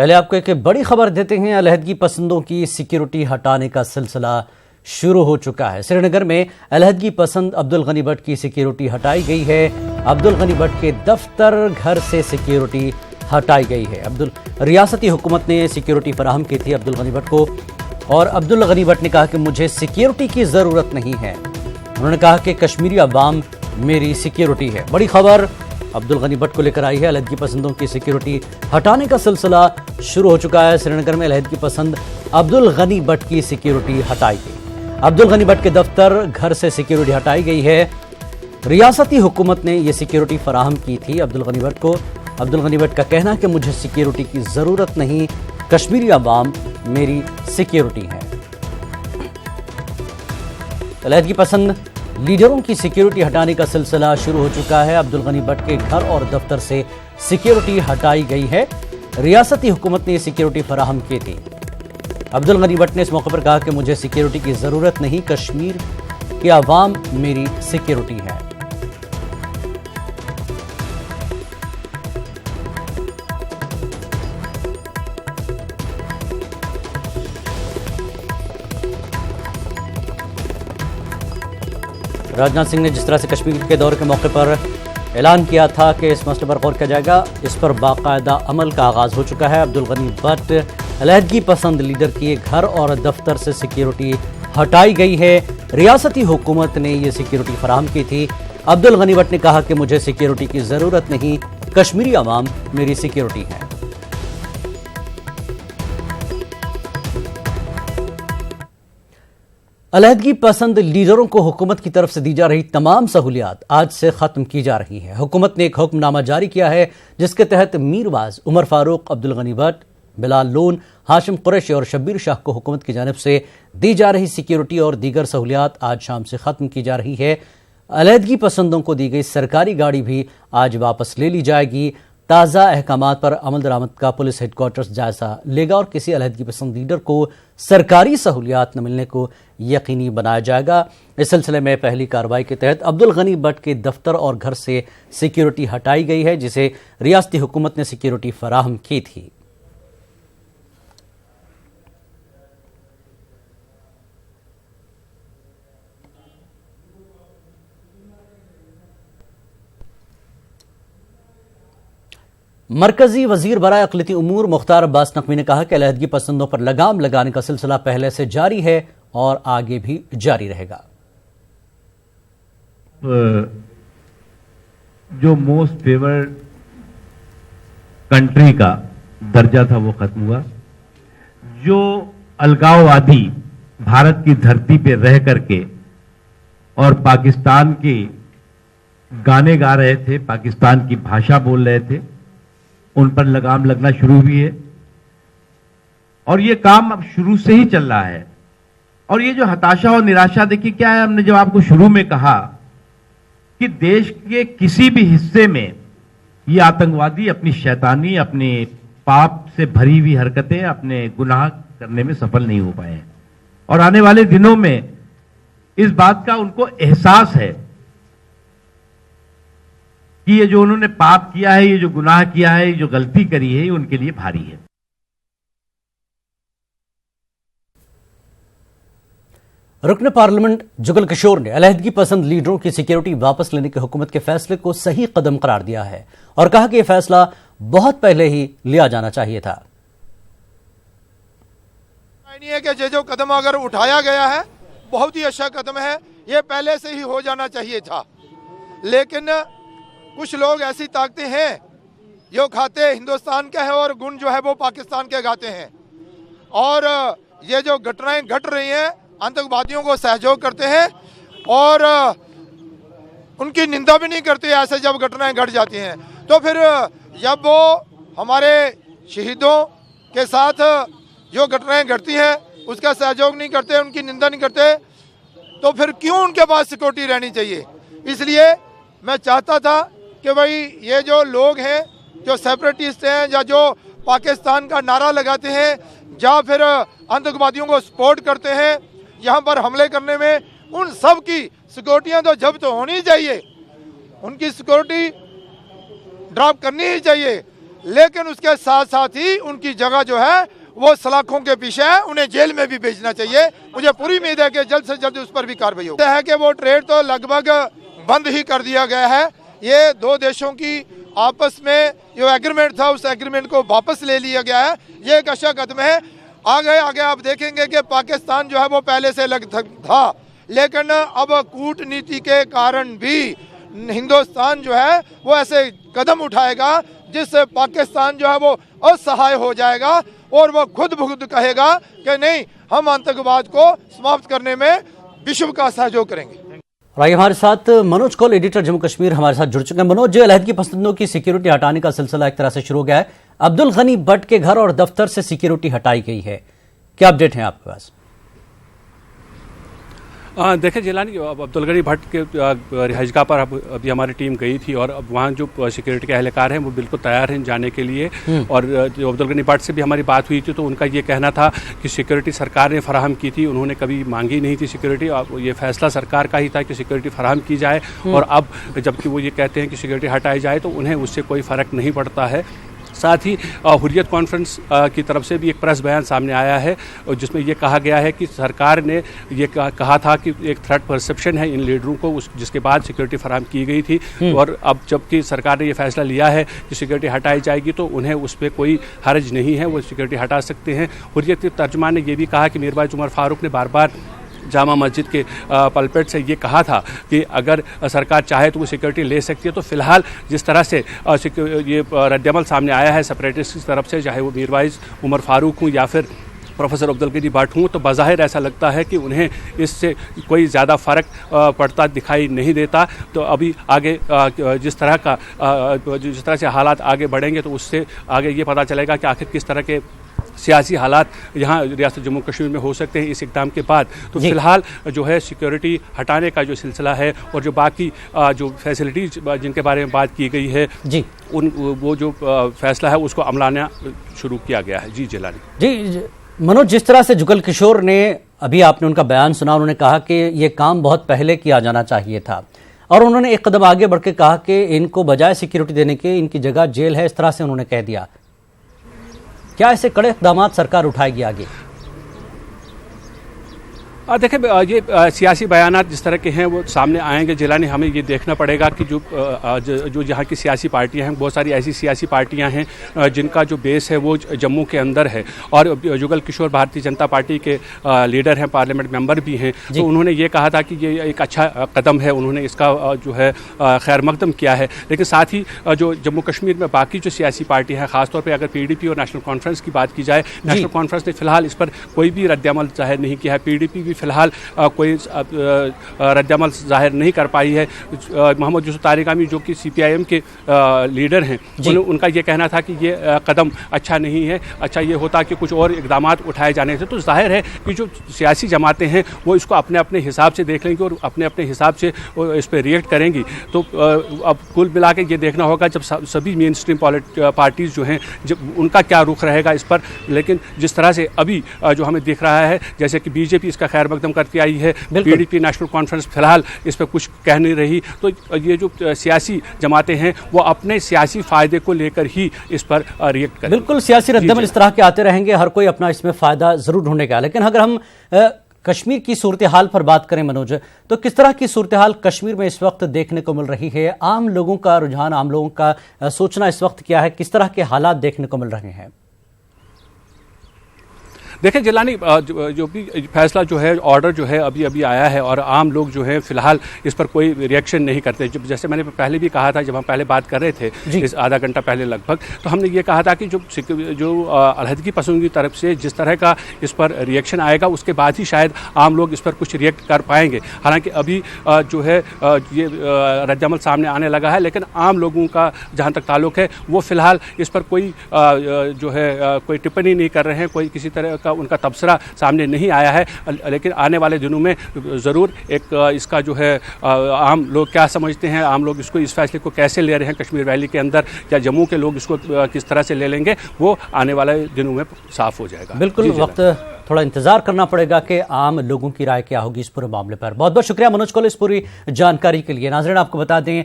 पहले आपको एक बड़ी खबर देते हैं। अलहदगी पसंदों की सिक्योरिटी हटाने का सिलसिला शुरू हो चुका है। श्रीनगर में अलहदगी पसंद अब्दुल गनी भट्ट की सिक्योरिटी हटाई गई है। अब्दुल गनी भट्ट के दफ्तर घर से सिक्योरिटी हटाई गई है। रियासती हुकूमत ने सिक्योरिटी फराहम की थी अब्दुल गनी भट्ट को, और अब्दुल गनी भट्ट ने कहा कि मुझे सिक्योरिटी की ज़रूरत नहीं है। उन्होंने कहा कि कश्मीरी अवाम मेरी सिक्योरिटी है। बड़ी खबर अब्दुल गनी भट्ट को लेकर आई है। अलहदगी पसंदों की सिक्योरिटी हटाने का सिलसिला शुरू हो चुका है। श्रीनगर में अलहदगी पसंद अब्दुल गनी भट्ट की सिक्योरिटी हटाई गई। अब्दुल गनी भट्ट के दफ्तर घर से सिक्योरिटी हटाई गई है। रियासती हुकूमत ने यह सिक्योरिटी फराहम की थी अब्दुल गनी भट्ट को। अब्दुल गनी भट्ट का कहना है कि मुझे सिक्योरिटी की ज़रूरत नहीं, कश्मीरी अवाम मेरी सिक्योरिटी है। अलहदगी पसंद लीडरों की सिक्योरिटी हटाने का सिलसिला शुरू हो चुका है। अब्दुल गनी भट्ट के घर और दफ्तर से सिक्योरिटी हटाई गई है। रियासती हुकूमत ने सिक्योरिटी फराहम की थी। अब्दुल गनी भट्ट ने इस मौके पर कहा कि मुझे सिक्योरिटी की ज़रूरत नहीं, कश्मीर के अवाम मेरी सिक्योरिटी है। राजनाथ सिंह ने जिस तरह से कश्मीर के दौरे के मौके पर ऐलान किया था कि इस मसले पर गौर किया जाएगा, इस पर बाकायदा अमल का आगाज़ हो चुका है। अब्दुल गनी भट्ट अलहदगी पसंद लीडर की घर और दफ्तर से सिक्योरिटी हटाई गई है। रियासती हुकूमत ने यह सिक्योरिटी फराहम की थी। अब्दुल गनी भट्ट ने कहा कि मुझे सिक्योरिटी की ज़रूरत नहीं, कश्मीरी अवाम मेरी सिक्योरिटी है। अलहदगी पसंद लीडरों को हुकूमत की तरफ से दी जा रही तमाम सहूलियात आज से खत्म की जा रही है। हुकूमत ने एक हुक्मनामा जारी किया है जिसके तहत मीरवाज, उमर फारूक, अब्दुल गनी भट्ट, बिलाल लोन, हाशिम कुरैशी और शब्बीर शाह को हुकूमत की जानिब से दी जा रही सिक्योरिटी और दीगर सहूलियात आज शाम से खत्म की जा रही है। अलहदगी पसंदों को दी गई सरकारी गाड़ी भी आज वापस ले ली जाएगी। ताज़ा अहकामात पर अमल दरामद का पुलिस हेडक्वार्टर्स जायजा लेगा और किसी अलहदगी पसंद लीडर को सरकारी सहूलियात न मिलने को यकीनी बनाया जाएगा। इस सिलसिले में पहली कार्रवाई के तहत अब्दुल गनी भट्ट के दफ्तर और घर से सिक्योरिटी हटाई गई है, जिसे रियासती हुकूमत ने सिक्योरिटी फराहम की थी। मरकजी वजीर बराए अक़लियती उमूर मुख्तार अब्बास नकवी ने कहा कि अलहदगी पसंदों पर लगाम लगाने का सिलसिला पहले से जारी है और आगे भी जारी रहेगा। जो मोस्ट फेवर्ड कंट्री का दर्जा था वो खत्म हुआ। जो अलगाववादी भारत की धरती पे रह करके और पाकिस्तान के गाने गा रहे थे, पाकिस्तान की भाषा बोल रहे थे, उन पर लगाम लगना शुरू हुई है। और ये काम अब शुरू से ही चल रहा है। और ये जो हताशा और निराशा, देखिए क्या है, हमने जब आपको शुरू में कहा कि देश के किसी भी हिस्से में ये आतंकवादी अपनी शैतानी, अपने पाप से भरी हुई हरकतें, अपने गुनाह करने में सफल नहीं हो पाए हैं। और आने वाले दिनों में इस बात का उनको एहसास है कि ये जो उन्होंने पाप किया है, ये जो गुनाह किया है, ये जो गलती करी है, ये उनके लिए भारी है। रुकन पार्लियामेंट जुगल किशोर ने अलहदगी पसंद लीडरों की सिक्योरिटी वापस लेने के हुकूमत के फैसले को सही कदम करार दिया है और कहा कि यह फैसला बहुत पहले ही लिया जाना चाहिए था। नहीं है कि जो कदम अगर उठाया गया है बहुत ही अच्छा कदम है, ये पहले से ही हो जाना चाहिए था। लेकिन कुछ लोग ऐसी ताकतें हैं जो खाते हिंदुस्तान के हैं और गुण जो है वो पाकिस्तान के गाते हैं। और ये जो घटनाएं घट रही हैं, आतंकवादियों को सहयोग करते हैं और उनकी निंदा भी नहीं करते। ऐसे जब घटनाएं घट जाती हैं तो फिर जब वो हमारे शहीदों के साथ जो घटनाएं घटती हैं उसका सहयोग नहीं करते, उनकी निंदा नहीं करते, तो फिर क्यों उनके पास सिक्योरिटी रहनी चाहिए। इसलिए मैं चाहता था कि भाई ये जो लोग हैं जो सेपरेटिस्ट हैं या जो पाकिस्तान का नारा लगाते हैं या फिर आतंकवादियों को सपोर्ट करते हैं यहाँ पर हमले करने में, उन सब की सिक्योरिटियाँ तो जब्त होनी चाहिए, उनकी सिक्योरिटी ड्रॉप करनी ही चाहिए। लेकिन उसके साथ साथ ही उनकी जगह जो है वो सलाखों के पीछे है, उन्हें जेल में भी भेजना चाहिए। मुझे पूरी उम्मीद है कि जल्द से जल्द उस पर भी कार्रवाई होगी। है कि वो ट्रेड तो लगभग बंद ही कर दिया गया है। ये दो देशों की आपस में जो एग्रीमेंट था उस एग्रीमेंट को वापस ले लिया गया है। ये एक अच्छा कदम है। आगे आप देखेंगे कि पाकिस्तान जो है वो पहले से अलग था, लेकिन अब कूटनीति के कारण भी हिंदुस्तान जो है वो ऐसे कदम उठाएगा जिससे पाकिस्तान जो है वो असहाय हो जाएगा और वो खुद ब खुद कहेगा कि नहीं, हम आतंकवाद को समाप्त करने में विश्व का सहयोग करेंगे। राइट, हमारे साथ मनोज कौल, एडिटर जम्मू कश्मीर, हमारे साथ जुड़ चुके हैं। मनोज, अलहदगी पसंदों की सिक्योरिटी हटाने का सिलसिला एक तरह से शुरू हो गया है। अब्दुल गनी भट्ट के घर और दफ्तर से सिक्योरिटी हटाई गई है, क्या अपडेट है आपके पास? देखिए जिलानी, अब्दुल गनी भट्ट के रिहाइशगाह पर अभी हमारी टीम गई थी और अब वहाँ जो सिक्योरिटी के एहलकार हैं वो बिल्कुल तैयार हैं जाने के लिए। और जो अब्दुल गनी भट्ट से भी हमारी बात हुई थी तो उनका ये कहना था कि सिक्योरिटी सरकार ने फराहम की थी, उन्होंने कभी मांगी नहीं थी सिक्योरिटी। ये फैसला सरकार का ही था कि सिक्योरिटी फराहम की जाए, और अब जबकि वो ये कहते हैं कि सिक्योरिटी हटाई जाए तो उन्हें उससे कोई फ़र्क नहीं पड़ता है। साथ ही हुर्रियत कॉन्फ्रेंस की तरफ से भी एक प्रेस बयान सामने आया है जिसमें ये कहा गया है कि सरकार ने ये कहा था कि एक थ्रेट परसेप्शन है इन लीडरों को, जिसके बाद सिक्योरिटी फराहम की गई थी। और अब जबकि सरकार ने ये फैसला लिया है कि सिक्योरिटी हटाई जाएगी तो उन्हें उस पर कोई हर्ज नहीं है, वो सिक्योरिटी हटा सकते हैं। हुर्रियत के तर्जुमान ने यह भी कहा कि मीरवाइज उमर फारूक ने बार बार जामा मस्जिद के पलपेट से ये कहा था कि अगर सरकार चाहे तो वो सिक्योरिटी ले सकती है। तो फिलहाल जिस तरह से ये रद्दअमल सामने आया है सेपरेटिस्ट की तरफ से, चाहे वो मीरवाइज उमर फारूक हूँ या फिर प्रोफेसर अब्दुल गनी भट्ट हूँ, तो बज़ाहिर ऐसा लगता है कि उन्हें इससे कोई ज़्यादा फ़र्क पड़ता दिखाई नहीं देता। तो अभी आगे जिस तरह से हालात आगे बढ़ेंगे तो उससे आगे ये पता चलेगा कि आखिर किस तरह के सियासी हालात यहाँ रियासत जम्मू कश्मीर में हो सकते हैं इस इक़दाम के बाद। तो फिलहाल जो है सिक्योरिटी हटाने का जो सिलसिला है और जो बाकी जो फैसिलिटीज़ जिनके बारे में बात की गई है जी, वो जो फैसला है उसको अमलाना शुरू किया गया है। जी जिलानी जी। मनोज, जिस तरह से जुगल किशोर ने, अभी आपने उनका बयान सुना, उन्होंने कहा कि ये काम बहुत पहले किया जाना चाहिए था, और उन्होंने एक कदम आगे बढ़ के कहा कि इनको बजाय सिक्योरिटी देने के इनकी जगह जेल है, इस तरह से उन्होंने कह दिया। क्या ऐसे कड़े इक़दाम सरकार उठाएगी आगे? देखिए ये सियासी बयानात जिस तरह के हैं वो सामने आएंगे जिलानी। हमें ये देखना पड़ेगा कि जो यहाँ की सियासी पार्टियां हैं, बहुत सारी ऐसी सियासी पार्टियां हैं जिनका जो बेस है वो जम्मू के अंदर है, और जुगल किशोर भारतीय जनता पार्टी के लीडर हैं, पार्लियामेंट मेंबर भी हैं। तो उन्होंने ये कहा था कि ये एक अच्छा कदम है, उन्होंने इसका जो है खैर मकदम किया है। लेकिन साथ ही जो जम्मू कश्मीर में बाकी जो सियासी पार्टी हैं, खासतौर पर अगर PDP और नेशनल कॉन्फ्रेंस की बात की जाए, नेशनल कॉन्फ्रेंस ने फिलहाल इस पर कोई भी रद्दअमल जाहिर नहीं किया है। PDP भी फिलहाल कोई रद्दअमल जाहिर नहीं कर पाई है। मोहम्मद यूसुफ तारिगामी जो कि CPIM के लीडर हैं, उनका ये कहना था कि ये कदम अच्छा नहीं है, अच्छा ये होता कि कुछ और इकदाम उठाए जाने से। तो जाहिर है कि जो सियासी जमातें हैं वो इसको अपने अपने हिसाब से देख लेंगी और अपने अपने हिसाब से इस पर रिएक्ट करेंगी। तो अब कुल मिला के ये देखना होगा जब सभी मेन स्ट्रीम पार्टीज़ जो हैं जब उनका क्या रुख रहेगा इस पर। लेकिन जिस तरह से अभी जो हमें दिख रहा है, जैसे कि BJP इसका खैर मकदम करती आई है, PDP नेशनल कॉन्फ्रेंस फिलहाल इस पर कुछ कह नहीं रही, तो ये जो सियासी जमातें हैं वो अपने सियासी फायदे को लेकर ही इस पर रिएक्ट करें। बिल्कुल, सियासी रद्दअमल इस तरह के आते रहेंगे, हर कोई अपना इसमें फायदा जरूर ढूंढेगा। लेकिन अगर हम कश्मीर की सूरत हाल पर बात करें मनोज, तो किस तरह की सूरत हाल कश्मीर में इस वक्त देखने को मिल रही है? आम लोगों का रुझान, आम लोगों का सोचना इस वक्त क्या है? किस तरह के हालात देखने को मिल रहे हैं? देखिए जिलानी, जो भी फैसला जो है, ऑर्डर जो है अभी अभी आया है और आम लोग जो है फिलहाल इस पर कोई रिएक्शन नहीं करते। जैसे मैंने पहले भी कहा था, जब हम पहले बात कर रहे थे इस आधा घंटा पहले लगभग, तो हमने ये कहा था कि जो अलहदगी पसंद की तरफ से जिस तरह का इस पर रिएक्शन आएगा उसके बाद ही शायद आम लोग इस पर कुछ रिएक्ट कर पाएंगे। हालांकि अभी जो है ये रद्दअमल सामने आने लगा है, लेकिन आम लोगों का जहाँ तक ताल्लुक है वो फिलहाल इस पर कोई जो है कोई टिप्पणी नहीं कर रहे हैं, कोई किसी तरह का उनका तबसरा सामने नहीं आया है। लेकिन आने वाले दिनों में ज़रूर एक इसका जो है आम लोग क्या समझते हैं, आम लोग इसको, इस फैसले को कैसे ले रहे हैं कश्मीर वैली के अंदर, या जम्मू के लोग इसको किस तरह से ले लेंगे, वो आने वाले दिनों में साफ हो जाएगा। बिल्कुल, वक्त थोड़ा इंतजार करना पड़ेगा कि आम लोगों की राय क्या होगी इस पूरे मामले पर। बहुत बहुत शुक्रिया मनोज कौल इस पूरी जानकारी के लिए। नाज़रीन, आपको बता दें